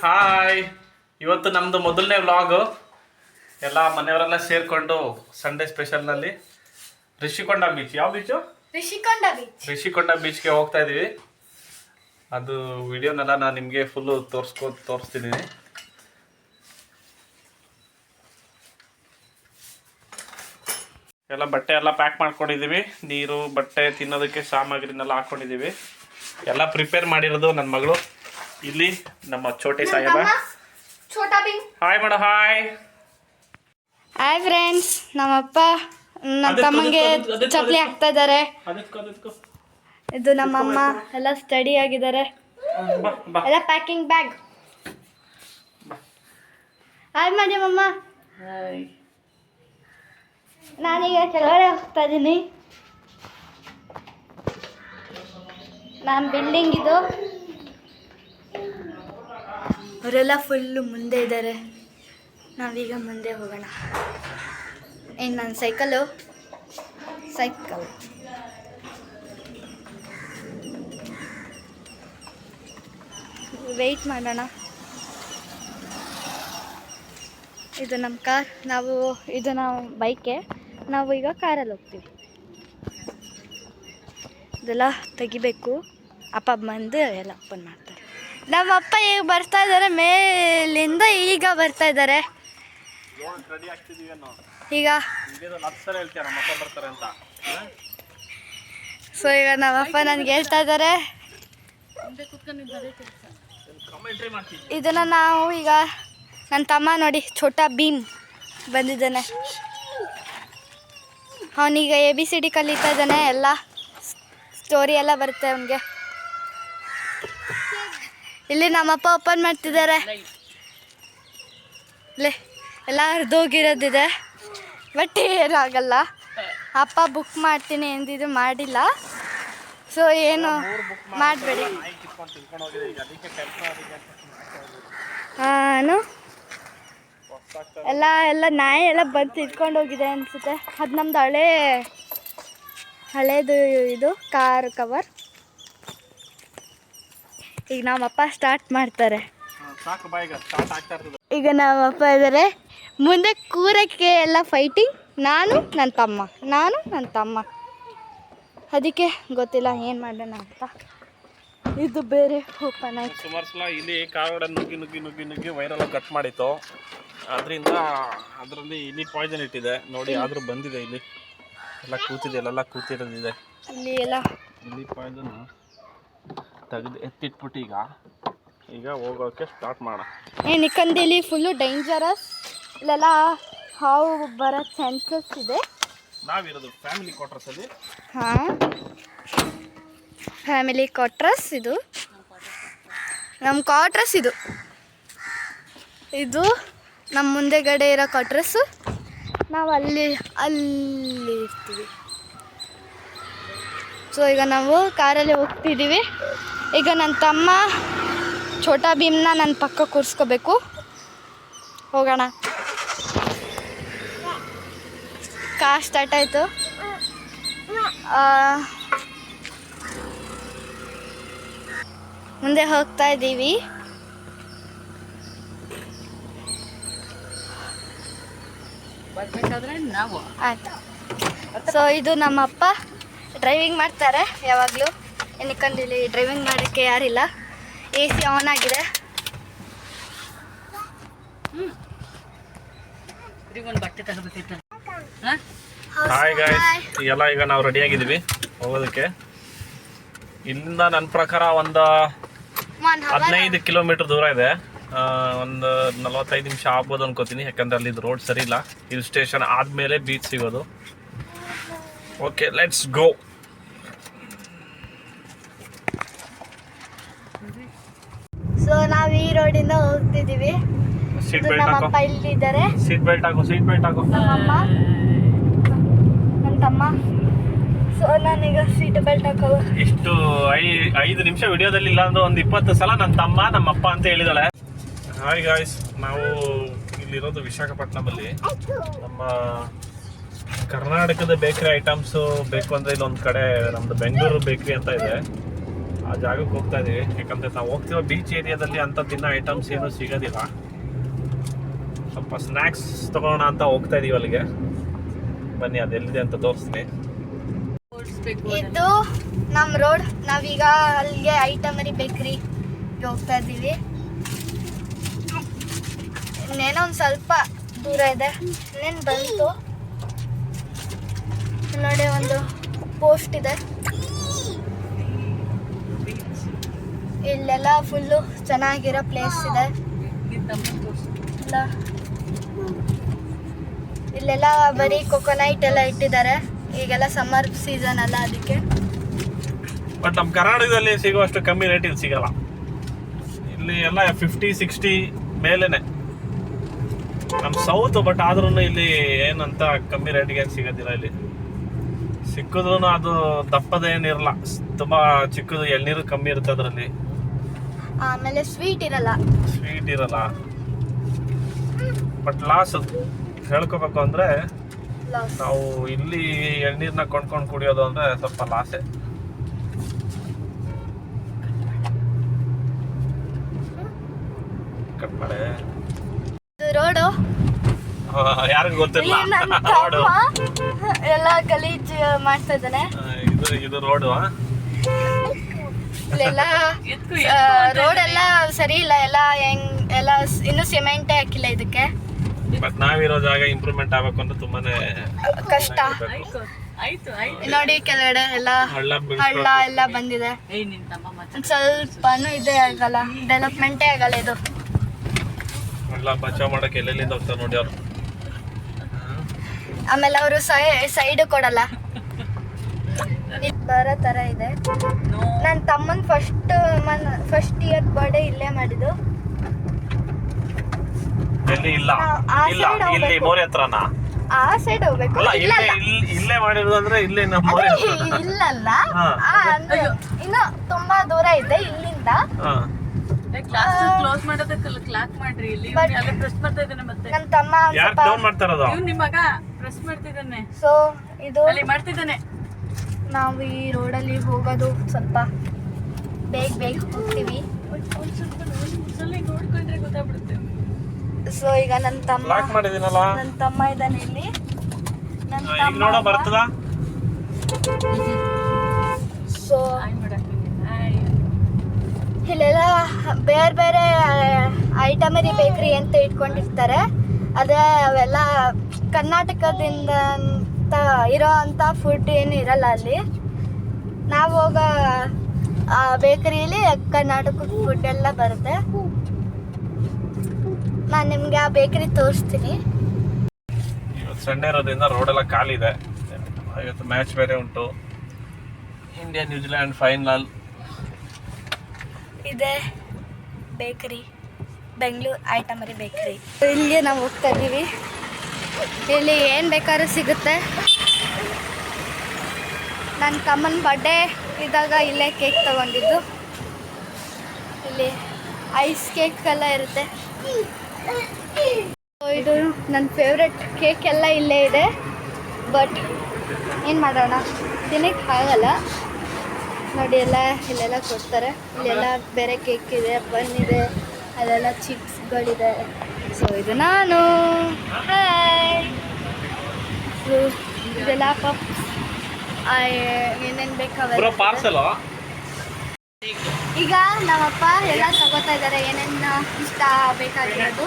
Hi. ಇವತ್ತು ನಮ್ಮದು ಮೊದಲನೇ ವ್ಲಾಗು. ಎಲ್ಲ ಮನೆಯವರೆಲ್ಲ ಸೇರಿಕೊಂಡು ಸಂಡೇ ಸ್ಪೆಷಲ್ನಲ್ಲಿ ರಿಷಿಕೊಂಡ ಬೀಚ್. ಯಾವ ಬೀಚು? ರಿಷಿಕೊಂಡ ಬೀಚ್ಗೆ ಹೋಗ್ತಾ ಇದ್ದೀವಿ. ಅದು ವಿಡಿಯೋನೆಲ್ಲ ನಾನು ನಿಮಗೆ ಫುಲ್ಲು ತೋರಿಸ್ತಿದ್ದೀನಿ. ಎಲ್ಲ ಬಟ್ಟೆ ಎಲ್ಲ ಪ್ಯಾಕ್ ಮಾಡ್ಕೊಂಡಿದ್ದೀವಿ. ನೀರು, ಬಟ್ಟೆ, ತಿನ್ನೋದಕ್ಕೆ ಸಾಮಗ್ರಿನೆಲ್ಲ ಹಾಕ್ಕೊಂಡಿದ್ದೀವಿ. ಎಲ್ಲ ಪ್ರಿಪೇರ್ ಮಾಡಿರೋದು ನನ್ನ ಮಗಳು. ಇಲ್ಲಿ ನಮ್ಮ ಚೋಟಿ ಸಾಹೇಬ. Hi madam. Hi hi friends. ನಮ್ಮಪ್ಪ ನಮ್ಮ ತಮ್ಮಂಗೆ ಚಪ್ಪಲಿ ಹಾಕ್ತಾ ಇದ್ದಾರೆ. ಇದು ನಮ್ಮಮ್ಮ ಎಲ್ಲ ಸ್ಟಡಿ ಆಗಿದ್ದಾರೆ. ಎಲ್ಲ ಪ್ಯಾಕಿಂಗ್ ಬ್ಯಾಗ್. ಹಾಯ್ ಮಾಡಿ ಮಮ್ಮ. ನಾನೀಗ ಕೆಳಗಡೆ ಹೋಗ್ತಾ ಇದ್ದೀನಿ. ನಾನು ಬಿಲ್ಡಿಂಗ್ ಇದು. ಅವರೆಲ್ಲ ಫುಲ್ಲು ಮುಂದೆ ಇದ್ದಾರೆ. ನಾವೀಗ ಮುಂದೆ ಹೋಗೋಣ. ಏನು ನನ್ನ ಸೈಕಲ್ ವೆಯ್ಟ್ ಮಾಡೋಣ. ಇದು ನಮ್ಮ ಕಾರ್. ಇದು ನಾವು ಬೈಕೆ. ನಾವು ಈಗ ಕಾರಲ್ಲಿ ಹೋಗ್ತೀವಿ. ಇದೆಲ್ಲ ತೆಗಿಬೇಕು. ಅಪ್ಪ ಬಂದು ಎಲ್ಲ ಓಪನ್ ಮಾಡ್ತಾರೆ. ನಮ್ಮಪ್ಪ ಈಗ ಬರ್ತಾ ಇದ್ದಾರೆ. ಮೇಲಿಂದ ಈಗ ಬರ್ತಾ ಇದ್ದಾರೆ. ಈಗ ಸೊ ಈಗ ನಮ್ಮಪ್ಪ ನನಗೆ ಹೇಳ್ತಾ ಇದ್ದಾರೆ. ಇದನ್ನು ನಾವು ಈಗ ನನ್ನ ತಮ್ಮ ನೋಡಿ ಛೋಟಾ ಭೀಮ್ ಬಂದಿದ್ದಾನೆ. ಅವನೀಗ ABCD ಕಲಿತಾ ಇದ್ದಾನೆ. ಎಲ್ಲ ಸ್ಟೋರಿ ಎಲ್ಲ ಬರುತ್ತೆ ಅವನಿಗೆ. ಇಲ್ಲಿ ನಮ್ಮಪ್ಪ ಓಪನ್ ಮಾಡ್ತಿದ್ದಾರೆ. ಇಲ್ಲಿ ಎಲ್ಲ ಹರಿದೋಗಿರೋದಿದೆ, ಬಟ್ ಏನಾಗಲ್ಲ. ಅಪ್ಪ ಬುಕ್ ಮಾಡ್ತೀನಿ ಎಂದಿದ್ದು ಮಾಡಿಲ್ಲ. ಸೊ ಏನು ಮಾಡಬೇಡಿ. ಹಾಂ, ಎಲ್ಲ ನಾಯಿ ಎಲ್ಲ ಬಂದು ತಿಳ್ಕೊಂಡು ಹೋಗಿದೆ ಅನಿಸುತ್ತೆ. ಅದು ನಮ್ಮದು ಹಳೇದು ಇದು ಕಾರ್ ಕವರ್. ಈಗ ನಮ್ಮಪ್ಪ ಸ್ಟಾರ್ಟ್ ಮಾಡ್ತಾರೆ. ಈಗ ನಮ್ಮಪ್ಪ ಇದ್ದಾರೆ. ಮುಂದೆ ಕೂರಕ್ಕೆ ಎಲ್ಲ ಫೈಟಿಂಗ್. ನಾನು ನನ್ನ ತಮ್ಮ. ಅದಕ್ಕೆ ಗೊತ್ತಿಲ್ಲ ಏನು ಮಾಡೋಣ ಅಂತ. ಇದು ಬೇರೆ ಓಪನ್ ಆಯ್ತು. ಸುಮಾರು ಸಲ ಇಲ್ಲಿ ಕಾರ್ ನುಗ್ಗಿ ವೈರೆಲ್ಲ ಕಟ್ ಮಾಡಿತ್ತು. ಅದರಲ್ಲಿ ಇಲ್ಲಿ ಪಾಯ್ಸನ್ ಇಟ್ಟಿದೆ ನೋಡಿ. ಆದರೂ ಬಂದಿದೆ. ಇಲ್ಲಿ ಎಲ್ಲ ಕೂತಿದೆ, ಎಲ್ಲ ಕೂತಿರೋದಿದೆ. ಇಲ್ಲಿ ಪಾಯ್ಸನ್ ತೆಗೆದು ಎತ್ತಿಟ್ಬಿಟ್ಟು ಈಗ ಹೋಗೋಕ್ಕೆ ಸ್ಟಾರ್ಟ್ ಮಾಡೋಣ. ಏನಕ್ಕಂದ್ರೆ ಇಲ್ಲಿ ಫುಲ್ಲು ಡೇಂಜರಸ್. ಇಲ್ಲೆಲ್ಲ ಹಾವು ಬರೋ ಚಾನ್ಸಸ್ ಇದೆ. ನಾವಿರೋದು ಫ್ಯಾಮಿಲಿ ಕ್ವಾರ್ಟರ್ಸ್ ಅಲ್ಲಿ. ಹಾಂ, ಫ್ಯಾಮಿಲಿ ಕ್ವಾರ್ಟರ್ಸ್. ಇದು ನಮ್ಮ ಕ್ವಾರ್ಟರ್ಸ್. ಇದು ನಮ್ಮ ಮುಂದೆಗಡೆ ಇರೋ ಕ್ವಾರ್ಟರ್ಸು. ನಾವು ಅಲ್ಲಿ ಇರ್ತೀವಿ. ಸೊ ಈಗ ನಾವು ಕಾರಲ್ಲಿ ಹೋಗ್ತಿದ್ದೀವಿ. ಈಗ ನನ್ನ ತಮ್ಮ ಛೋಟಾ ಭೀಮ್ನ ನನ್ನ ಪಕ್ಕ ಕೂರಿಸ್ಕೋಬೇಕು. ಹೋಗೋಣ. ಕಾರ್ ಸ್ಟಾರ್ಟ್ ಆಯಿತು. ಮುಂದೆ ಹೋಗ್ತಾ ಇದ್ದೀವಿ. ಆಯ್ತು. ಸೊ ಇದು ನಮ್ಮಪ್ಪ ಡ್ರೈವಿಂಗ್ ಮಾಡ್ತಾರೆ ಯಾವಾಗಲೂ. ಏನಕ್ಕಂದ್ರೆ ಇಲ್ಲಿ ಡ್ರೈವಿಂಗ್ ಮಾಡೋಕ್ಕೆ ಯಾರಿಲ್ಲ. AC ಆನ್ ಆಗಿದೆ. Hi guys. ಎಲ್ಲ ಈಗ ನಾವು ರೆಡಿಯಾಗಿದ್ದೀವಿ ಹೋಗೋದಕ್ಕೆ. ಇಲ್ಲಿಂದ ನನ್ನ ಪ್ರಕಾರ ಒಂದು 15 ಕಿಲೋಮೀಟರ್ ದೂರ ಇದೆ. ಒಂದು 45 ನಿಮಿಷ ಆಗ್ಬೋದು ಅನ್ಕೋತೀನಿ. ಯಾಕಂದರೆ ಅಲ್ಲಿದ್ದು ರೋಡ್ ಸರಿ ಇಲ್ಲ. ಹಿಲ್ ಸ್ಟೇಷನ್ ಆದಮೇಲೆ ಬೀಚ್ ಸಿಗೋದು. Okay, let's go. ಸೊ ನಾವು ಈ ರೋಡಿಂದ ಹೋಗ್ತಿದ್ದೀವಿ. ನಮ್ಮಪ್ಪ ಇಲ್ಲಿದ್ದಾರೆ. ಸೀಟ್ ಬೆಲ್ಟ್ ಹಾಕೋ. ನಮ್ಮಮ್ಮ, ನನ್ನ ತಮ್ಮ. ಸೊ ನಾನೀಗ ಸೀಟ್ ಬೆಲ್ಟ್ ಹಾಕೋ. ಇಷ್ಟು 5 ನಿಮಿಷ ವಿಡಿಯೋದಲ್ಲಿ ಇಲ್ಲ ಅಂದ್ರೆ ಒಂದು 20 ಸಲ ನನ್ನ ತಮ್ಮ ನಮ್ಮಪ್ಪ ಅಂತ ಹೇಳಿದಾಳೆ. ಹಾಯ್ ಗಾಯ್ಸ್, ನಾವು ಇಲ್ಲಿರೋದು ವಿಶಾಖಪಟ್ಟಣದಲ್ಲಿ. ನಮ್ಮ ಕರ್ನಾಟಕದ ಬೇಕರಿ ಐಟಮ್ಸು ಬೇಕು ಅಂದರೆ ಇಲ್ಲೊಂದು ಕಡೆ ನಮ್ಮದು ಬೆಂಗಳೂರು ಬೇಕರಿ ಅಂತ ಇದೆ. ಆ ಜಾಗಕ್ಕೆ ಹೋಗ್ತಾ ಇದೀವಿ. ಯಾಕಂದ್ರೆ ನಾವು ಹೋಗ್ತಿರೋ ಬೀಚ್ ಏರಿಯಾದಲ್ಲಿ ಅಂತ ತಿನ್ನೋ ಐಟಮ್ಸ್ ಏನು ಸಿಗೋದಿಲ್ಲ. ಸ್ವಲ್ಪ ಸ್ನ್ಯಾಕ್ಸ್ ತಗೋಣ ಅಂತ ಹೋಗ್ತಾ ಇದೀವಿ ಅಲ್ಲಿಗೆ. ಬನ್ನಿ ಅದೆಲ್ಲಿದೆ ಅಂತ ತೋರಿಸ್ತೀನಿ. ಇದು ನಮ್ಮ ರೋಡ್. ನಾವೀಗ ಅಲ್ಲಿಗೆ ಐಟಮರಿ ಬೇಕ್ರಿಗೆ ಹೋಗ್ತಾ ಇದ್ದೀವಿ. ಇನ್ನೇನೋ ಒಂದು ಸ್ವಲ್ಪ ದೂರ ಇದೆ. ಇನ್ನೇನು ಬಂತು ನೋಡಿ, ಒಂದು ಪೋಸ್ಟ್ ಇದೆ. ಇಲ್ಲೆಲ್ಲ ಫುಲ್ಲು ಚೆನ್ನಾಗಿರೋ ಪ್ಲೇಸ್ ಇದೆ. ಇಲ್ಲೆಲ್ಲ ಬರೀ ಕೊಕೊನಟ್ ಎಲ್ಲ ಇಟ್ಟಿದ್ದಾರೆ. ಈಗೆಲ್ಲ ಸಮ್ಮರ್ ಸೀಸನ್ ಅಲ್ಲ, ಅದಕ್ಕೆ. ಬಟ್ ನಮ್ಮ ಕರ್ನಾಟಕದಲ್ಲಿ ಸಿಗುವಷ್ಟು ಕಮ್ಮಿ ರೇಟಿಗೆ ಸಿಗಲ್ಲ. ಇಲ್ಲಿ ಎಲ್ಲ 50-60 ಮೇಲೇನೆ ನಮ್ಮ ಸೌತ್. ಬಟ್ ಆದ್ರೂ ಇಲ್ಲಿ ಏನಂತ ಕಮ್ಮಿ ರೇಟಿಗೆ ಏನು ಸಿಗೋದಿಲ್ಲ. ಇಲ್ಲಿ ಸಿಕ್ಕಿದ್ರು ಅದು ದಪ್ಪದೇನಿರಲ್ಲ, ತುಂಬಾ ಚಿಕ್ಕದು. ಎಳ್ನೀರು ಕಮ್ಮಿ ಇರುತ್ತೆ ಅದರಲ್ಲಿ. ಆಮೇಲೆ ಸ್ವೀಟ್ ಇರಲ್ಲ. ಬಟ್ ಲಾಸ್ ಹೇಳ್ಕೋಬೇಕು ಅಂದ್ರೆ ನಾವು ಇಲ್ಲಿ ಎಳ್ನೀರ್ನ ಕೊಂಡ್ಕೊಂಡು ಕುಡಿಯೋದು ಅಂದ್ರೆ ಸ್ವಲ್ಪ ಲಾಸೆ. ಕಟ್ ಮಾಡಿ ರೋಡು ಯಾರಿಗೂ ಗೊತ್ತಿಲ್ಲ. ರೋಡು ಎಲ್ಲ ಗಲೀಜ್ ಮಾಡ್ತಾ ಇದ್ದಾನೆ. ಇದು ರೋಡು. ಇಲ್ಲೆಲ್ಲ ರೋಡ್ ಎಲ್ಲ ಸರಿ ಇಲ್ಲ. ಎಲ್ಲ ಇನ್ನು ಸಿಮೆಂಟೇ ಹಾಕಿಲ್ಲ ಇದಕ್ಕೆ. ಬಟ್ ನಾವಿರೋ ಜಾಗ ಇಂಪ್ರೂವ್ಮೆಂಟ್ ಆಗ್ಬೇಕು ಅಂದ್ರೆ ತುಂಬಾನೇ ಕಷ್ಟ. ನೋಡಿ ಕೆಳಗಡೆ ಎಲ್ಲ ಹಳ್ಳ ಎಲ್ಲ ಬಂದಿದೆ. ಸ್ವಲ್ಪನೂ ಇದೆ ಆಗಲ್ಲ, ಡೆವಲಪ್ಮೆಂಟೇ ಆಗಲ್ಲ ಇದು. ಹಳ್ಳ ಬಚಾವ್ ಮಾಡಕ್ಕೆ ಎಲ್ಲೆಲ್ಲಿಂದ ಹೋಗ್ತಾರೆ ನೋಡಿ ಅವ್ರು. ಆಮೇಲೆ ಅವರು ಸೈಡ್ ಕೊಡಲ್ಲ. ಬರೋ ತರ ಇದೆ. ನನ್ನ ತಮ್ಮನ್ ಫಸ್ಟ್ ಇಯರ್ ಬರ್ಡೇ ಇಲ್ಲೇ ಮಾಡಿದ್ದು. ಎಲ್ಲಿ ಇಲ್ಲ ಇಲ್ಲ ಇಲ್ಲಿ ಮೋರಿ ಹತ್ರನಾ? ಆ ಸೈಡ್ ಹೋಗ್ಬೇಕು. ಇಲ್ಲೇ ಮಾಡಿರೋದು ಅಂದ್ರೆ ಇಲ್ಲಿ ನಮ್ಮ ಮೋರಿ ಹತ್ರ ಇಲ್ಲಲ್ಲ, ಇನ್ನು ತುಂಬಾ ದೂರ ಇದೆ ಇಲ್ಲಿಂದ. ಕ್ಲೋಸ್ ಮಾಡೋದಕ್ಕೆ ಕ್ಲಾಕ್ ಮಾಡ್ರಿ. ಇಲ್ಲಿ ಅಲ್ಲಿ ಪ್ರೆಸ್ ಮಾಡ್ತಾ ಇದ್ದಾನೆ. ಮತ್ತೆ ನನ್ನ ತಮ್ಮ ಯಾರು ಡೌನ್ ಮಾಡ್ತಾ ಇರೋದು? ನಿಮ್ಮ ಮಗ ಪ್ರೆಸ್ ಮಾಡ್ತಿದ್ದಾನೆ. ಸೊ ಇದು ಅಲ್ಲಿ ಮಾಡ್ತಿದ್ದಾನೆ. ನಾವು ಈ ರೋಡಲ್ಲಿ ಹೋಗೋದು ಸ್ವಲ್ಪ ಬೇಗ ಹೋಗ್ತೀವಿ. ನೋಡ್ಕೊಂಡ್ರೆ ಗೊತ್ತಾಗ್ಬಿಡುತ್ತೆ. ಸೊ ಈಗ ನನ್ನ ತಮ್ಮ ಇದ್ದಾನೆ ಇಲ್ಲಿ. ನೋಡೋ ಬರ್ತದ. ಸೊ ಇಲ್ಲೆಲ್ಲ ಬೇರೆ ಬೇರೆ ಐಟಮರಿ ಬೇಕ್ರಿ ಅಂತ ಇಟ್ಕೊಂಡಿರ್ತಾರೆ. ಅದೇ ಅವೆಲ್ಲ ಕರ್ನಾಟಕದಿಂದ ಅಂತ ಇರೋ ಅಂಥ ಫುಡ್ ಏನು ಇರಲ್ಲ ಅಲ್ಲಿ. ನಾವು ಹೋಗೋ ಬೇಕರಿಯಲ್ಲಿ ಕರ್ನಾಟಕದ ಫುಡ್ ಎಲ್ಲ ಬರುತ್ತೆ. ನಾನು ನಿಮಗೆ ಆ ಬೇಕರಿ ತೋರಿಸ್ತೀನಿ. ಇವತ್ತು ಸಂಡೇ ಇರೋದ್ರಿಂದ ರೋಡ್ ಎಲ್ಲ ಖಾಲಿ ಇದೆ. ಇವತ್ತು ಮ್ಯಾಚ್ ಬೇರೆ ಉಂಟು. ಇಂಡಿಯಾ ನ್ಯೂಜಿಲ್ಯಾಂಡ್ ಫೈನಲ್ ಇದೆ. ಬೇಕರಿ ಬೆಂಗಳೂರು ಐಟಮರಿ ಬೇಕರಿ. ಇಲ್ಲಿಗೆ ನಾವು ಹೋಗ್ತಾ ಇದ್ದೀವಿ. ಇಲ್ಲಿ ಏನು ಬೇಕಾದ್ರೂ ಸಿಗುತ್ತೆ. ನನ್ನ ತಮ್ಮನ ಬರ್ಡೇ ಇದ್ದಾಗ ಇಲ್ಲೇ ಕೇಕ್ ತಗೊಂಡಿದ್ದು. ಇಲ್ಲಿ ಐಸ್ ಕೇಕ್ ಎಲ್ಲ ಇರುತ್ತೆ. ಇದು ನನ್ನ ಫೇವ್ರೆಟ್ ಕೇಕ್ ಎಲ್ಲ ಇಲ್ಲೇ ಇದೆ. ಬಟ್ ಏನು ಮಾಡೋಣ, ತಿನ್ನಕ್ಕೆ ಆಗಲ್ಲ. ನೋಡಿ ಇಲ್ಲೆಲ್ಲ ಕೊಡ್ತಾರೆ. ಇಲ್ಲೆಲ್ಲ ಬೇರೆ ಕೇಕ್ ಇದೆ, ಬನ್ ಇದೆ, ಅಲ್ಲೆಲ್ಲ ಚಿಪ್ಸ್ಗಳಿದೆ. ಸೊ ಇದು ನಾನು ಇದೆಲ್ಲ ಪಪ್ಸ್ ಏನೇನು ಬೇಕಾವೆಲ್ಲ ಪಾರ್ಸಲ್. ಈಗ ನಮ್ಮಪ್ಪ ಎಲ್ಲ ತಗೋತಾ ಇದ್ದಾರೆ ಏನೇನು ಇಷ್ಟ ಬೇಕಾಗಿರೋದು.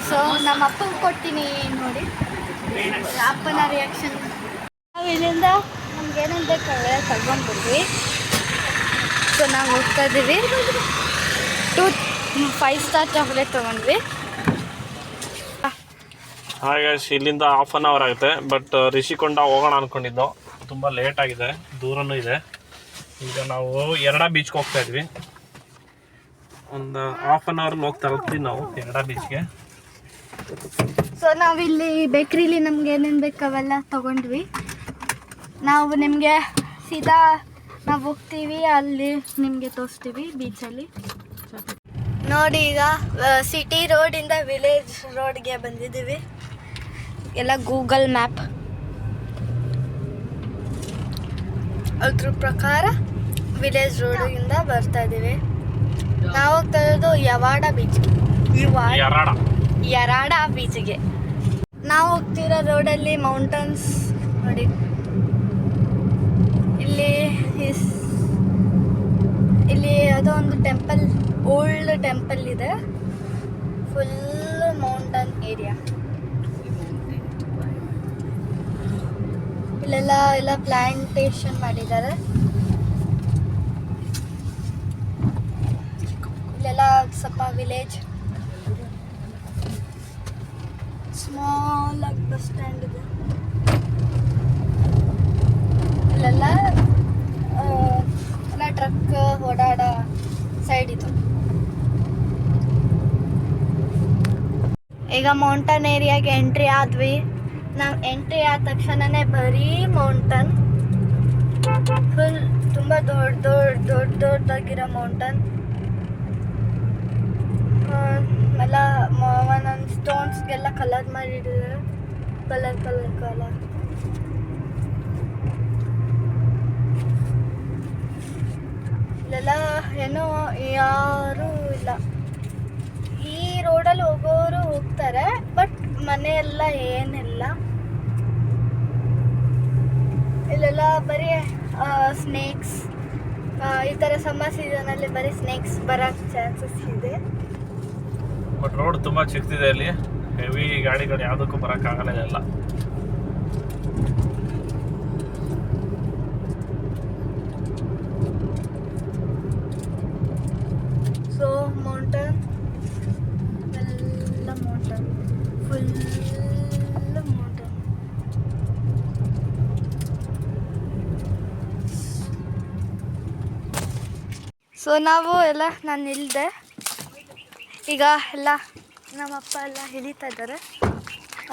ಸೊ ನಮ್ಮ ಅಪ್ಪಗೆ ಕೊಡ್ತೀನಿ ನೋಡಿ ಅಪ್ಪನ ರಿಯಾಕ್ಷನ್. ನಾವು ಇಲ್ಲಿಂದ ನಮ್ಗೆ ಏನೇನು ಬೇಕು ಅವೆಲ್ಲ ತಗೊಂಡ್ಬಿಡ್ವಿ. ಸೊ ನಾವು ಹೋಗ್ತಾ ಇದ್ದೀವಿ. 5 ಸ್ಟಾರ್ ಚಾಕ್ಲೇಟ್ ತೊಗೊಂಡ್ವಿ. ಹಾಗೆ ಇಲ್ಲಿಂದ ಹಾಫ್ ಅನ್ ಅವರ್ ಆಗುತ್ತೆ. ಬಟ್ ರಿಷಿಕೊಂಡ ಹೋಗೋಣ ಅಂದ್ಕೊಂಡಿದ್ದು, ತುಂಬ ಲೇಟ್ ಆಗಿದೆ, ದೂರನೂ ಇದೆ. ಈಗ ನಾವು ಎರಡ ಬೀಚ್ಗೆ ಹೋಗ್ತಾ ಇದ್ವಿ. ಒಂದು ಹಾಫ್ ಅನ್ ಅವರ್ ಹೋಗ್ತಾ ಇರ್ತೀವಿ ನಾವು ಎರಡ ಬೀಚ್ಗೆ. ಸೊ ನಾವಿಲ್ಲಿ ಬೇಕ್ರಿಲಿ ನಮ್ಗೆ ಏನೇನು ಬೇಕು ಅವೆಲ್ಲ ತೊಗೊಂಡ್ವಿ. ನಾವು ನಿಮಗೆ ಸೀದಾ ನಾವು ಹೋಗ್ತೀವಿ, ಅಲ್ಲಿ ನಿಮಗೆ ತೋರಿಸ್ತೀವಿ ಬೀಚಲ್ಲಿ. ನೋಡಿ ಈಗ ಸಿಟಿ ರೋಡಿಂದ ವಿಲೇಜ್ ರೋಡ್ಗೆ ಬಂದಿದ್ದೀವಿ. ಎಲ್ಲ ಗೂಗಲ್ ಮ್ಯಾಪ್ ಅದ್ರ ಪ್ರಕಾರ ವಿಲೇಜ್ ರೋಡಿಂದ ಬರ್ತಾ ಇದೀವಿ. ನಾವು ಹೋಗ್ತಾ ಇರೋದು ಯವಾಡ ಬೀಚ್ಗೆ. ಯರಾಡ ಬೀಚ್ಗೆ ನಾವು ಹೋಗ್ತಿರೋ ರೋಡಲ್ಲಿ ಮೌಂಟನ್ಸ್ ನೋಡಿ. ಇಲ್ಲಿ ಯಾವುದೋ ಒಂದು ಟೆಂಪಲ್, ಓಲ್ಡ್ ಟೆಂಪಲ್ ಇದೆ. Full mountain area. ಇಲ್ಲೆಲ್ಲ ಪ್ಲಾಂಟೇಶನ್ ಮಾಡಿದ್ದಾರೆ. ಇಲ್ಲೆಲ್ಲ ಸ್ವಲ್ಪ ವಿಲೇಜ್, ಸ್ಮಾಲ್ ಆಗಿ ಬಸ್ ಸ್ಟ್ಯಾಂಡ್ ಇದೆ. ಇಲ್ಲೆಲ್ಲ ಟ್ರಕ್ ಓಡಾಡೋ ಸೈಡ್ ಇದು. ಈಗ ಮೌಂಟನ್ ಏರಿಯಾಗೆ ಎಂಟ್ರಿ ಆದ್ವಿ. ನಾವು ಎಂಟ್ರಿ ಆದ ತಕ್ಷಣನೇ ಬರೀ ಮೌಂಟನ್, ಫುಲ್ ತುಂಬ ದೊಡ್ಡದಾಗಿರೋ ಮೌಂಟನ್. ಎಲ್ಲ ಒಂದೊಂದು ಸ್ಟೋನ್ಸ್ಗೆಲ್ಲ ಕಲರ್ ಮಾಡಿಟ್ಟಿದ್ದಾರೆ. ಕಲರ್ ಇಲ್ಲೆಲ್ಲ ಏನೋ ಯಾರೂ ಇಲ್ಲ. ಈ ರೋಡಲ್ಲಿ ಹೋಗೋರು ಹೋಗ್ತಾರೆ, ಬಟ್ ಮನೆಯೆಲ್ಲ ಏನಿಲ್ಲ. ಇಲ್ಲೆಲ್ಲ ಬರೀ ಸ್ನೇಕ್ಸ್, ಈ ಥರ ಸಮ್ಮರ್ ಸೀಸನಲ್ಲಿ ಬರೀ ಸ್ನೇಕ್ಸ್ ಬರೋಕ್ಕೆ ಚಾನ್ಸಸ್ ಇದೆ. ಬಟ್ ರೋಡ್ ತುಂಬ ಚಿಕ್ಕದಿದೆ. ಅಲ್ಲಿ ಹೆವಿ ಗಾಡಿಗಳು ಯಾವುದಕ್ಕೂ ಬರೋಕ್ಕಾಗಲ್ಲ ಎಲ್ಲ. ಸೊ ಮೌಂಟನ್, ಎಲ್ಲ ಮೌಂಟನ್, ಫುಲ್ ಮೌಂಟನ್. ಸೊ ನಾವು ಎಲ್ಲ ನಾನು ಇಳಿದೆ. ಈಗ ಎಲ್ಲ ನಮ್ಮಪ್ಪ ಎಲ್ಲ ಇಳಿತಾ ಇದ್ದಾರೆ.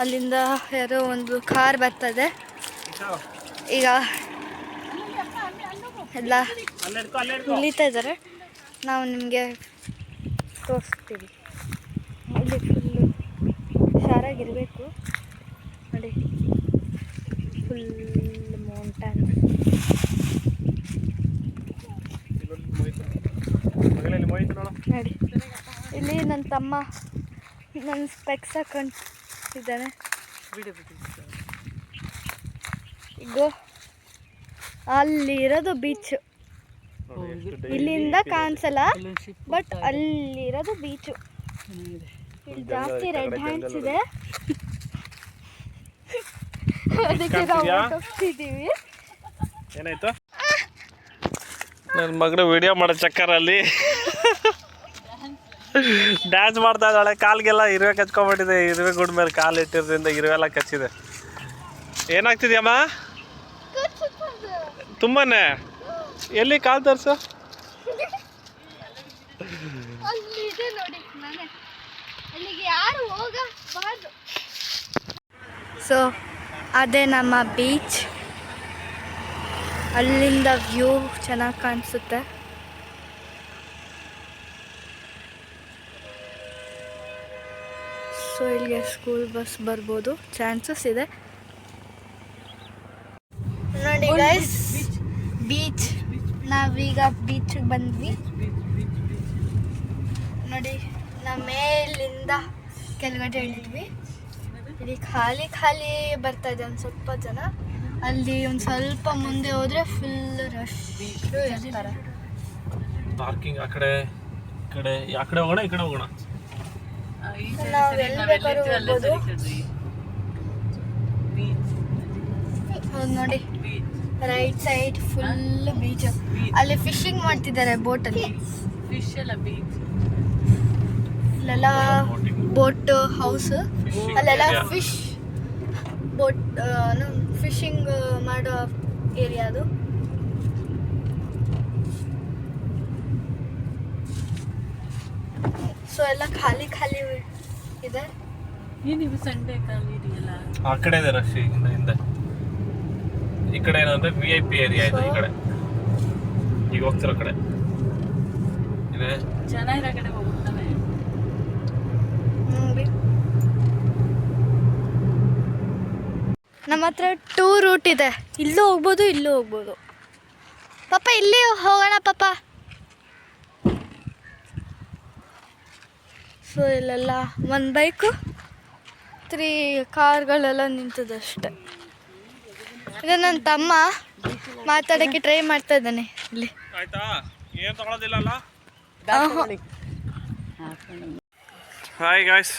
ಅಲ್ಲಿಂದ ಯಾರೋ ಒಂದು ಕಾರ್ ಬರ್ತದೆ. ಈಗ ಎಲ್ಲ ಇಳಿತಾ ಇದ್ದಾರೆ. ನಾವು ನಿಮಗೆ ತೋರಿಸ್ತೀವಿ. ಇಲ್ಲಿ ಫುಲ್ಲು ಹುಷಾರಾಗಿರಬೇಕು ನೋಡಿ. Full mountain. ನೋಡಿ ಇಲ್ಲಿ ನನ್ನ ತಮ್ಮ ನನ್ನ ಸ್ಪೆಕ್ಸ್ ಹಾಕೊಂಡಿದ್ದಾನೆ. ಈಗ ಅಲ್ಲಿರೋದು ಬೀಚು, ಇಲ್ಲಿಂದ ಕಾಣಿಸಲ್ಲ, ಬಟ್ ಅಲ್ಲಿರೋದು ಬೀಚು. ಇಲ್ಲಿ ಜಾಸ್ತಿ ರೆಡ್ ಹ್ಯಾಂಡ್ಸ್ ಇದೆ, ಅದಕ್ಕೆ ನಾವು ಹೋಗ್ತಿದ್ದೀವಿ. ಏನಾಯ್ತು? ನನ್ನ ಮಗಳು ವಿಡಿಯೋ ಮಾಡೋ ಚಕ್ಕರಲ್ಲಿ ಡ್ಯಾನ್ಸ್ ಮಾಡ್ತಾ ಇದ್ದಾಳೆ. ಕಾಲ್ಗೆಲ್ಲ ಇರುವೆ ಕಚ್ಕೊಂಡ್ಬಿಟ್ಟಿದೆ. ಇರುವೆ ಗುಡ್ ಮೇಲೆ ಕಾಲು ಇಟ್ಟಿರೋದ್ರಿಂದ ಇರುವೆಲ್ಲ ಕಚ್ಚಿದೆ. ಏನಾಗ್ತಿದ್ಯಮ್ಮ? ತುಂಬಾನೇ. ಎಲ್ಲಿ ಕಾಲು ತೋರಿಸು. ಸೊ ಅದೇ ನಮ್ಮ ಬೀಚ್. ಅಲ್ಲಿಂದ ವ್ಯೂ ಚೆನ್ನಾಗಿ ಕಾಣಿಸುತ್ತೆ. ಸೊ ಇಲ್ಲಿಗೆ ಸ್ಕೂಲ್ ಬಸ್ ಬರ್ಬೋದು, ಚಾನ್ಸಸ್ ಇದೆ. ನೋಡಿ ಗೈಸ್, ಬೀಚ್. ನಾವೀಗ ಬೀಚ್ಗೆ ಬಂದ್ವಿ ನೋಡಿ. ನಾವು ಮೇಲಿಂದ ಕೆಳಗಡೆ ಇಳಿದ್ವಿ. ಇಲ್ಲಿ ಖಾಲಿ ಬರ್ತಾ ಇದೆ ಒಂದು ಸ್ವಲ್ಪ ಜನ. ಅಲ್ಲಿ ಒಂದು ಸ್ವಲ್ಪ ಮುಂದೆ ಹೋದ್ರೆ ಫುಲ್ ರಶ್ ಇರ್ತಾರೆ. ಪಾರ್ಕಿಂಗ್ ಆ ಕಡೆ ಹೋಗೋಣ, ಈ ಕಡೆ ಹೋಗೋಣ. ನಾವು ಎಲ್ಲಿ ಬೇಕಾದ್ರೂ ಹೋಗ್ಬೋದು. ಹೌದು ನೋಡಿ, ರೈಟ್ ಸೈಡ್ ಫುಲ್ ಬೀಚ್. ಅಲ್ಲಿ ಫಿಶಿಂಗ್ ಮಾಡ್ತಿದ್ದಾರೆ ಬೋಟಲ್ಲಿ. ಇಲ್ಲೆಲ್ಲ ಬೋಟ್ ಹೌಸ್, ಅಲ್ಲೆಲ್ಲ ಫಿಶಿಂಗ್ ಮಾಡೋ ಏರಿಯಾ ಅದು. ಸೊ ಎಲ್ಲ ಖಾಲಿ ಇದೆ. ನೀವು ಸಂಡೇ ಖಾಲಿ ಇದೆಯಲ್ಲ, ಆ ಕಡೆ ಇದೆ ರಶ್. ಹಿಂದೆ ಈ ಕಡೆ ಏನಂದ್ರೆ VIP ಏರಿಯಾ ಇದೆ. ಈ ಕಡೆ ಈಗ ಹೋಗ್ತಿರೋ ಕಡೆ ಇದೆ. ಜನ ಇರೋ ಕಡೆ ಹೋಗ್ತಾನೆ. ನಮ್ಮ ಹತ್ರ 2 ರೂಟ್ ಇದೆ. ಇಲ್ಲೂ ಹೋಗ್ಬೋದು, ಇಲ್ಲೂ ಹೋಗ್ಬೋದು. ಪಾಪ ಇಲ್ಲಿ ಹೋಗೋಣ ಪಾಪ. ಸೊ ಇಲ್ಲೆಲ್ಲ ಒಂದು ಬೈಕು 3 ಕಾರ್ಗಳೆಲ್ಲ ನಿಂತದಷ್ಟೆ. ಇದು ನನ್ನ ತಮ್ಮ ಮಾತಾಡೋಕ್ಕೆ ಟ್ರೈ ಮಾಡ್ತಾ ಇದ್ದಾನೆ ಇಲ್ಲಿ. ಆಯ್ತಾ, ಏನು ತಗೊಳ್ಳೋದಿಲ್ಲ. ಹಾಯ್ ಗಾಯ್ಸ್,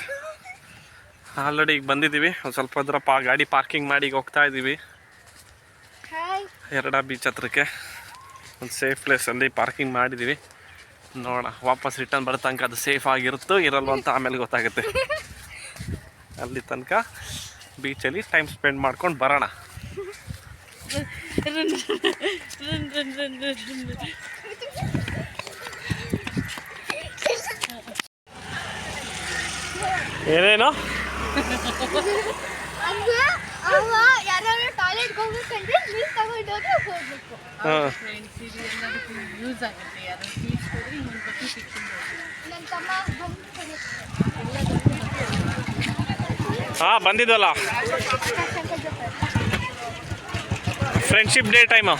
ಆಲ್ರೆಡಿ ಈಗ ಬಂದಿದ್ದೀವಿ. ಒಂದು ಸ್ವಲ್ಪ ಹತ್ರಪ್ಪ ಗಾಡಿ ಪಾರ್ಕಿಂಗ್ ಮಾಡಿ ಈಗ ಹೋಗ್ತಾ ಇದ್ದೀವಿ ಎರಡ ಬೀಚ್ ಹತ್ರಕ್ಕೆ. ಒಂದು ಸೇಫ್ ಪ್ಲೇಸಲ್ಲಿ ಪಾರ್ಕಿಂಗ್ ಮಾಡಿದ್ದೀವಿ. ನೋಡೋಣ ವಾಪಸ್ ರಿಟರ್ನ್ ಬರೋ ತನಕ ಅದು ಸೇಫ್ ಆಗಿರುತ್ತೋ ಇರಲ್ವ ಅಂತ ಆಮೇಲೆ ಗೊತ್ತಾಗುತ್ತೆ. ಅಲ್ಲಿ ತನಕ ಬೀಚಲ್ಲಿ ಟೈಮ್ ಸ್ಪೆಂಡ್ ಮಾಡ್ಕೊಂಡು ಬರೋಣ. ಏನೇನು ಹಾಂ ಬಂದಿದ್ದಲ್ಲ, ಫ್ರೆಂಡ್ಶಿಪ್ ಡೇ ಟೈಮು.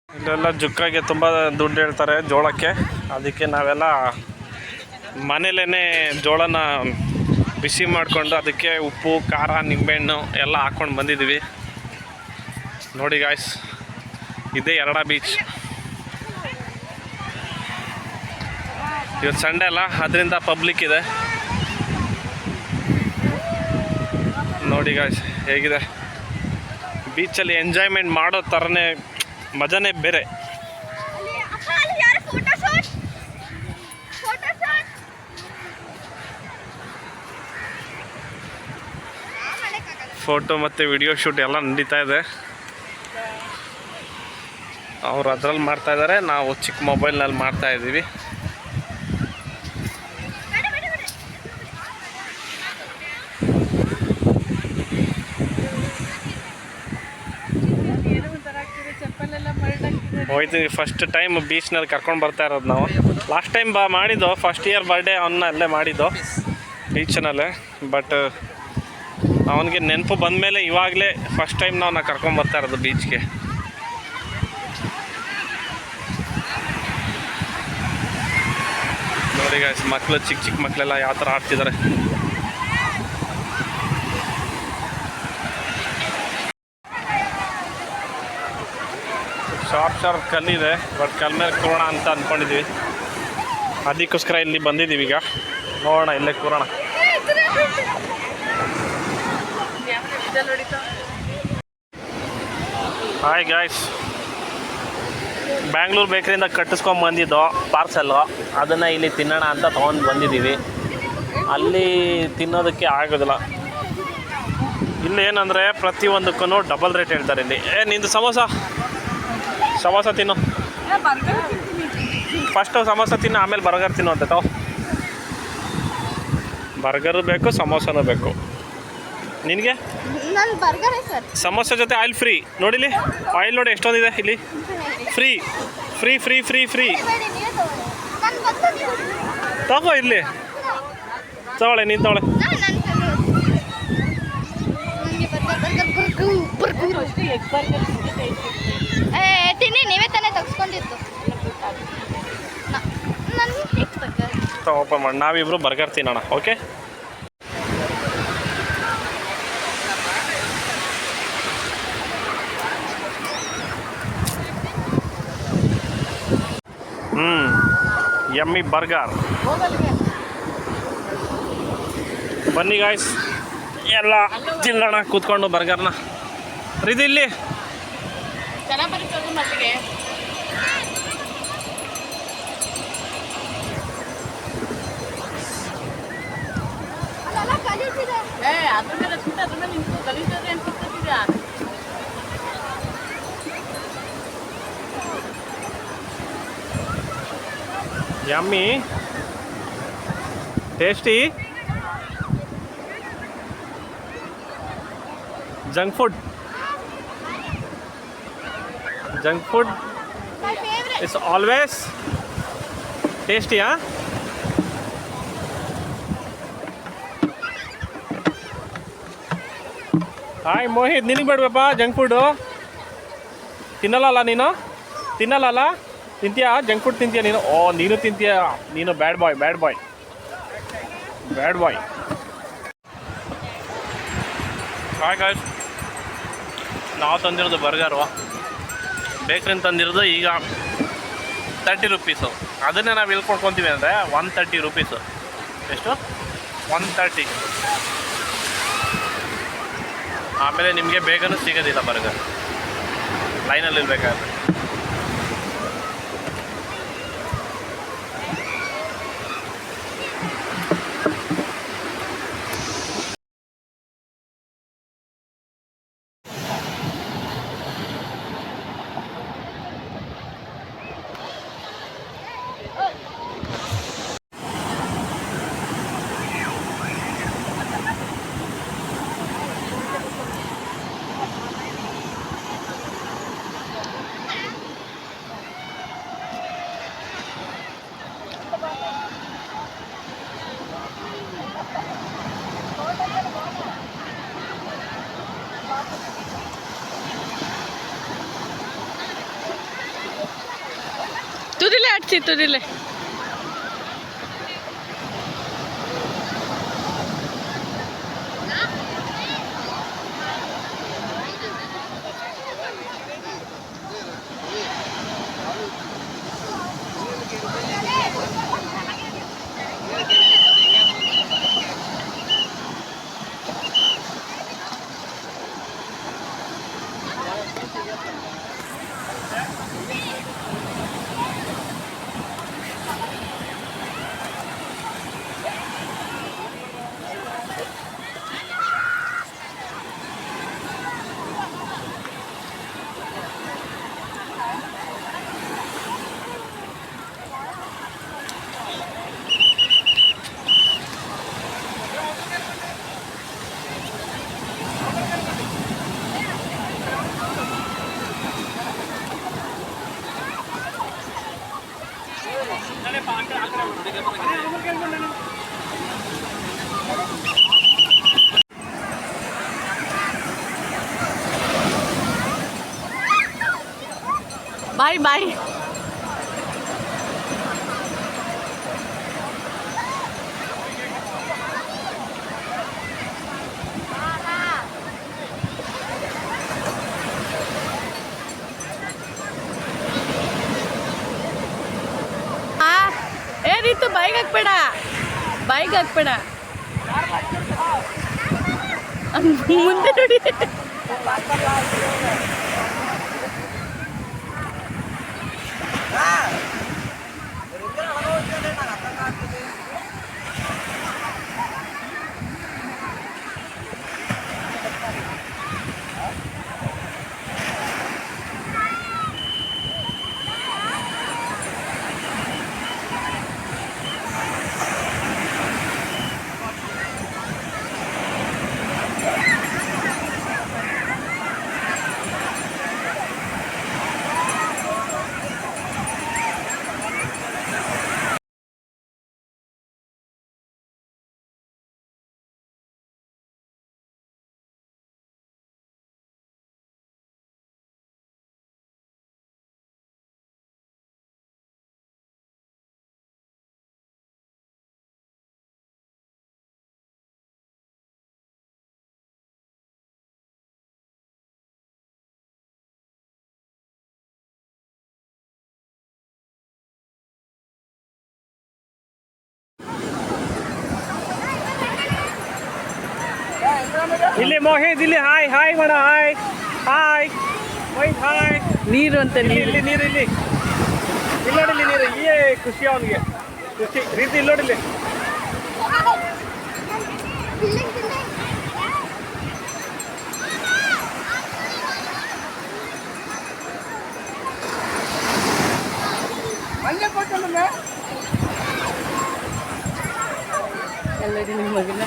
ಇಲ್ಲೆಲ್ಲ ಜುಕ್ಕಾಗೆ ತುಂಬ ದುಡ್ಡು ಹೇಳ್ತಾರೆ ಜೋಳಕ್ಕೆ. ಅದಕ್ಕೆ ನಾವೆಲ್ಲ ಮನೇಲೇ ಜೋಳನ ಬಿಸಿ ಮಾಡಿಕೊಂಡು ಅದಕ್ಕೆ ಉಪ್ಪು ಖಾರ ನಿಂಬೆಹಣ್ಣು ಎಲ್ಲ ಹಾಕ್ಕೊಂಡು ಬಂದಿದ್ದೀವಿ. ನೋಡಿ ಗಾಯ್ಸ್, ಇದೇ ಎರಡ ಬೀಚ್. ಇವತ್ತು ಸಂಡೇ ಅಲ್ಲ, ಅದರಿಂದ ಪಬ್ಲಿಕ್ ಇದೆ. ನೋಡಿ ಗಾಯ್ಸ್ ಹೇಗಿದೆ ಬೀಚಲ್ಲಿ ಎಂಜಾಯ್ಮೆಂಟ್ ಮಾಡೋ ಥರನೇ ಮಜಾನೇ ಬೇರೆ. ಫೋಟೋ ಮತ್ತು ವಿಡಿಯೋ ಶೂಟ್ ಎಲ್ಲ ನಡೀತಾ ಇದೆ. ಅವರು ಅದರಲ್ಲಿ ಮಾಡ್ತಾಯಿದ್ದಾರೆ, ನಾವು ಚಿಕ್ಕ ಮೊಬೈಲ್ನಲ್ಲಿ ಮಾಡ್ತಾಯಿದ್ದೀವಿ. ಹೋಯ್ತೀವಿ ಫಸ್ಟ್ ಟೈಮ್ ಬೀಚ್ನಲ್ಲಿ ಕರ್ಕೊಂಡು ಬರ್ತಾ ಇರೋದು ನಾವು. ಲಾಸ್ಟ್ ಟೈಮ್ ಮಾಡಿದ್ದು ಫಸ್ಟ್ ಇಯರ್ ಬರ್ಡೇ ಅವನ್ನ ಅಲ್ಲೇ ಮಾಡಿದ್ದು ಬೀಚ್ನಲ್ಲೇ. ಬಟ್ ಅವನಿಗೆ ನೆನಪು ಬಂದಮೇಲೆ ಇವಾಗಲೇ ಫಸ್ಟ್ ಟೈಮ್ ನಾವು ಕರ್ಕೊಂಡು ಬರ್ತಾ ಇರೋದು ಬೀಚ್ಗೆ. ನೋಡಿ ಗಾಯ್ಸ್, ಮಕ್ಕಳು ಚಿಕ್ಕ ಚಿಕ್ಕ ಮಕ್ಕಳೆಲ್ಲ ಯಾವ ಥರ ಆಡ್ತಿದ್ದಾರೆ. ಶಾರ್ಪ್ ಕಲ್ಲಿದೆ, ಬಟ್ ಕಲ್ ಮೇಲೆ ಕೂರೋಣ ಅಂತ ಅಂದ್ಕೊಂಡಿದ್ದೀವಿ. ಅದಕ್ಕೋಸ್ಕರ ಇಲ್ಲಿ ಬಂದಿದ್ದೀವಿ. ಈಗ ನೋಡೋಣ, ಇಲ್ಲೇ ಕೂರೋಣ. ಹಾಯ್ ಗಾಯ್ಸ್, ಬ್ಯಾಂಗ್ಳೂರು ಬೇಕರಿಯಿಂದ ಕಟ್ಟಿಸ್ಕೊಂಬಂದಿದ್ದು ಪಾರ್ಸಲ್ಲು, ಅದನ್ನು ಇಲ್ಲಿ ತಿನ್ನೋಣ ಅಂತ ತೊಗೊಂಡು ಬಂದಿದ್ದೀವಿ. ಅಲ್ಲಿ ತಿನ್ನೋದಕ್ಕೆ ಆಗೋದಿಲ್ಲ. ಇಲ್ಲಿ ಏನಂದರೆ ಪ್ರತಿಯೊಂದಕ್ಕೂ ಡಬಲ್ ರೇಟ್ ಹೇಳ್ತಾರೆ. ಇಲ್ಲಿ ನಿಂದು ಸಮೋಸ ತಿನ್ನು, ಫಸ್ಟು ಸಮೋಸ ತಿನ್ನು, ಆಮೇಲೆ ಬರ್ಗರ್ ತಿನ್ನು ಅಂತ. ಬರ್ಗರು ಬೇಕು, ಸಮೋಸನೂ ಬೇಕು. ನಿನಗೆ ಸಮೋಸ ಜೊತೆ ಆಯಿಲ್ ಫ್ರೀ. ನೋಡಿಲಿ ಆಯಿಲ್ ನೋಡಿ ಎಷ್ಟೊಂದಿದೆ ಇಲ್ಲಿ. Free free free free free ತಗೋ, ಇಲ್ಲಿ ತಗೊಳ್ಳೆ, ನೀನು ತಗೊಳ್ಳೆ. ತಿನ್ನಿ, ನೀವೇ ತಾನೇ ತಗ್ಸ್ಕೊಂಡಿತ್ತು. ಓಪನ್ ಮಾಡಿ ನಾವಿಬ್ರು ಬರ್ಗರ್ ತಿನ್ನೋಣ. Okay, yummy burger. ಬನ್ನಿ ಗಾಯ್ಸ್, ಎಲ್ಲ ತಿನ್ನೋಣ ಕೂತ್ಕೊಂಡು ಬರ್ಗರ್ನ. ಇದು ಇಲ್ಲಿ yummy tasty junk food it's always tasty. Hi Mohit, ನಿನಗೆ ಬೇಡವಪ್ಪ ಜಂಕ್ ಫುಡ್ಡು? ತಿನ್ನಲ್ಲ ನೀನು? ತಿನ್ನಲ್ಲ? ತಿಂತೀಯಾ ಜಂಕ್ ಫುಡ್ ತಿಂತೀಯ ನೀನು? ಓ, ನೀನು ತಿಂತೀಯ? ನೀನು ಬ್ಯಾಡ್ ಬಾಯ್ ಬ್ಯಾಡ್ ಬಾಯ್ ಬ್ಯಾಡ್ ಬಾಯ್. ಹಾಯ್ ಗಾಯ್ಸ್, ನಾವು ತಂದಿರೋದು ಬರ್ಗರು, ಬೇಕ್ರಿನ ತಂದಿರೋದು ಈಗ 30 ರುಪೀಸು. ಅದನ್ನೇ ನಾವು ಎಲ್ಲಿ ಕೊಡ್ಕೊತೀವಿ ಅಂದರೆ 130 ರುಪೀಸು. ಎಷ್ಟು? 130. ಆಮೇಲೆ ನಿಮಗೆ ಬೇಗನೂ ಸಿಗೋದಿಲ್ಲ ಬರ್ಗರ್, ಲೈನಲ್ಲಿ ಇರಬೇಕಾದ್ರೆ. ತುದಿಲೆ ಹಚ್ಚಿ ತುದಿಲೆ. ಬಾಯ್ ಬಾಯ್. ಏನಿತ್ತು? ಬೈಕ್ ಹಾಕ್ಬೇಡ, ಬೈಕ್ ಹಾಕ್ಬೇಡ, ಮುಂದೆ ನೋಡಿ. ಇಲ್ಲಿ ಮೋಹಿತ್, ಇಲ್ಲಿ ಹಾಯ್ ಹಾಯ್ ಮಾಡ, ಹಾಯ್ ಹಾಯ್ ಮೋಹಿತ್ ಹಾಯ್. ನೀರು ಅಂತ ಇಲ್ಲಿ ನೀರು. ಇಲ್ಲಿ ನೀರು, ಇಲ್ಲಿ ಇಲ್ಲಿ ನೋಡಿಲ್ಲಿ ನೀರು. ಏ ಖುಷಿ ಅವನಿಗೆ, ಖುಷಿ ರೀತಿ. ಇಲ್ಲಿ ನೋಡಿಲ್ಲಿ. ಅಲ್ಲಡಿ ನಿಮ್ಮ ಮಗನ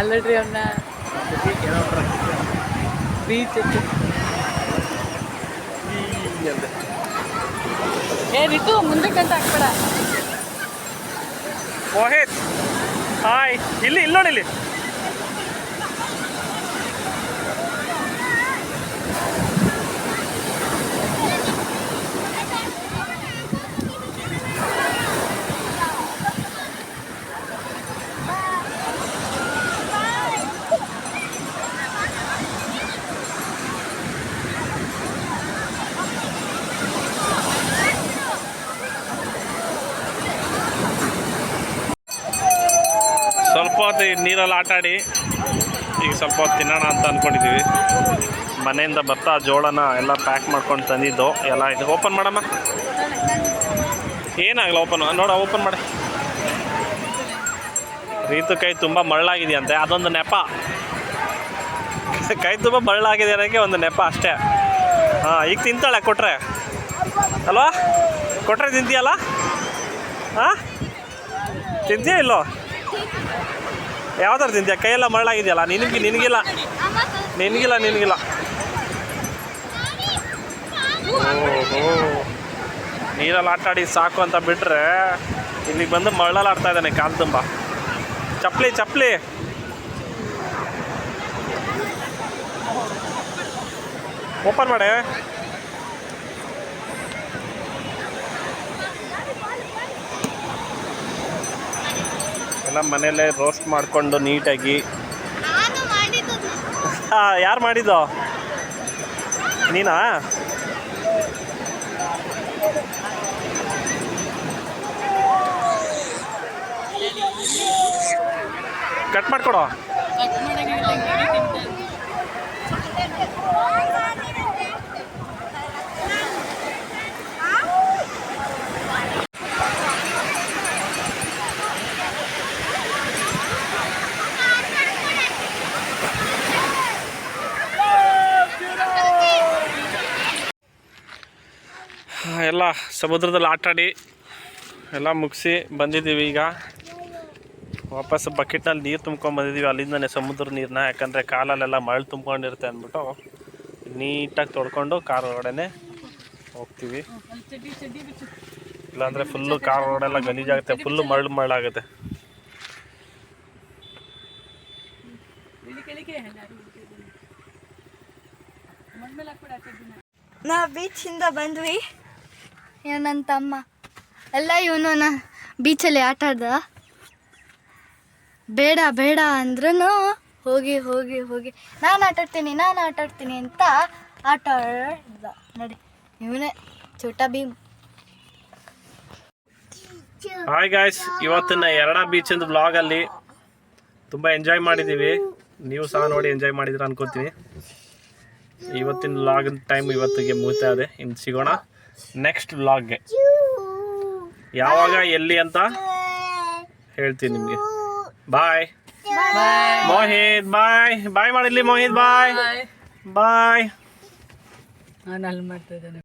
ಅಲ್ಲಡ್ರಿ ಅವನ್ನ ಬೀಚ್ ಏನಿತ್ತು ಮುಂದಕ್ಕಂತ ಹಾಕ್ಬೇಡ. ಮೋಹಿತ್ ಹಾಯ್. ಇಲ್ಲಿ ನೋಡಿ ಇಲ್ಲಿ. ಸ್ವಲ್ಪ ಹೊತ್ತು ನೀರಲ್ಲಿ ಆಟ ಆಡಿ ಈಗ ಸ್ವಲ್ಪ ಹೊತ್ತು ತಿನ್ನೋಣ ಅಂತ ಅಂದ್ಕೊಂಡಿದ್ದೀವಿ. ಮನೆಯಿಂದ ಬರ್ತಾ ಜೋಳನ ಎಲ್ಲ ಪ್ಯಾಕ್ ಮಾಡ್ಕೊಂಡು ತಂದಿದ್ದು ಎಲ್ಲ ಇದು. ಓಪನ್ ಮಾಡಮ್ಮ. ಏನಾಗಲ್ಲ, ಓಪನ್ ಓಪನ್ ಮಾಡಿ. ರೀತು ಕೈ ತುಂಬ ಮರಳಾಗಿದೆಯಂತೆ, ಅದೊಂದು ನೆಪ. ಕೈ ತುಂಬ ಮರಳಾಗಿದೆ ಅನ್ನೋಕ್ಕೆ ಒಂದು ನೆಪ ಅಷ್ಟೇ. ಹಾಂ, ಈಗ ತಿಂತಾಳೆ ಕೊಟ್ರೆ ಅಲ್ವಾ? ಕೊಟ್ರೆ ತಿಂತೀಯಲ್ಲ? ಹಾಂ, ತಿಂತೀಯ ಇಲ್ಲೋ? ಯಾವ ಥರ ತಿಂತೀಯ? ಕೈಯೆಲ್ಲ ಮರಳಾಗಿದೆಯಲ್ಲ. ನಿನಗಿಲ್ಲ. ಓಹೋ, ನೀರಲ್ಲಿ ಆಟಾಡಿ ಸಾಕು ಅಂತ ಬಿಟ್ಟರೆ ಇಲ್ಲಿಗೆ ಬಂದು ಮರಳಲ್ಲಿ ಆಡ್ತಾ ಇದ್ದಾನೆ ಕಾಲು ತುಂಬ. ಚಪ್ಪಲಿ ಓಪನ್ ಮಾಡೆ. ಎಲ್ಲ ಮನೇಲೆ ರೋಸ್ಟ್ ಮಾಡಿಕೊಂಡು ನೀಟಾಗಿ. ಯಾರು ಮಾಡಿದ್ದು? ನೀನಾ? ಕಟ್ ಮಾಡ್ಕೊಡೋ. ಎಲ್ಲ ಸಮುದ್ರದಲ್ಲಿ ಆಟಾಡಿ ಎಲ್ಲ ಮುಗಿಸಿ ಬಂದಿದ್ದೀವಿ. ಈಗ ವಾಪಸ್ ಬಕೆಟ್ನಲ್ಲಿ ನೀರು ತುಂಬ್ಕೊಂಡ್ಬಂದಿದ್ದೀವಿ ಅಲ್ಲಿಂದನೇ, ಸಮುದ್ರ ನೀರನ್ನ. ಯಾಕಂದರೆ ಕಾಲಲ್ಲೆಲ್ಲ ಮರಳು ತುಂಬ್ಕೊಂಡಿರುತ್ತೆ ಅಂದ್ಬಿಟ್ಟು ನೀಟಾಗಿ ತೊಳ್ಕೊಂಡು ಕಾರ್ ಒಳಗಡೆ ಹೋಗ್ತೀವಿ. ಇಲ್ಲಾಂದರೆ ಫುಲ್ಲು ಕಾರ್ ಒಳಗಡೆಲ್ಲ ಗಲೀಜಾಗುತ್ತೆ, ಫುಲ್ಲು ಮರಳಾಗುತ್ತೆ. ನಾವು ಬೀಚಿಂದ ಬಂದ್ವಿ. ನನ್ನ ತಮ್ಮ ಎಲ್ಲ ಇವನು ಬೀಚಲ್ಲಿ ಆಟ ಆಡ್ದ. ಬೇಡ ಅಂದ್ರೂ ಹೋಗಿ ನಾನು ಆಟಾಡ್ತೀನಿ ಅಂತ ಆಟ ಆಡ್ದ. ನೋಡಿ, ಇವನೇ ಚೋಟಾ ಭೀಮ್. ಹಾಯ್ ಗಾಯ್ಸ್, ಇವತ್ತಿನ ಎರಡಾ ಬೀಚಿಂದ ವ್ಲಾಗಲ್ಲಿ ತುಂಬ ಎಂಜಾಯ್ ಮಾಡಿದ್ದೀವಿ. ನೀವು ಸಹ ನೋಡಿ ಎಂಜಾಯ್ ಮಾಡಿದ್ರೆ ಅನ್ಕೋತೀನಿ. ಇವತ್ತಿನ ವ್ಲಾಗಿನ ಟೈಮ್ ಇವತ್ತಿಗೆ ಮುಗಿತಾ ಇದೆ. ಇನ್ನು ಸಿಗೋಣ ನೆಕ್ಸ್ಟ್ ವ್ಲಾಗ್ಗೆ. ಯಾವಾಗ ಎಲ್ಲಿ ಅಂತ ಹೇಳ್ತೀನಿ ನಿಮಗೆ. ಬಾಯ್ ಮೋಹಿತ್. ಬಾಯ್ ಮಾಡಿರ್ಲಿ ಮೋಹಿತ್. ಬಾಯ್. ನಾನು ಅಲ್ಲಿ ಮಾಡ್ತಾ ಇದ್ದೇನೆ.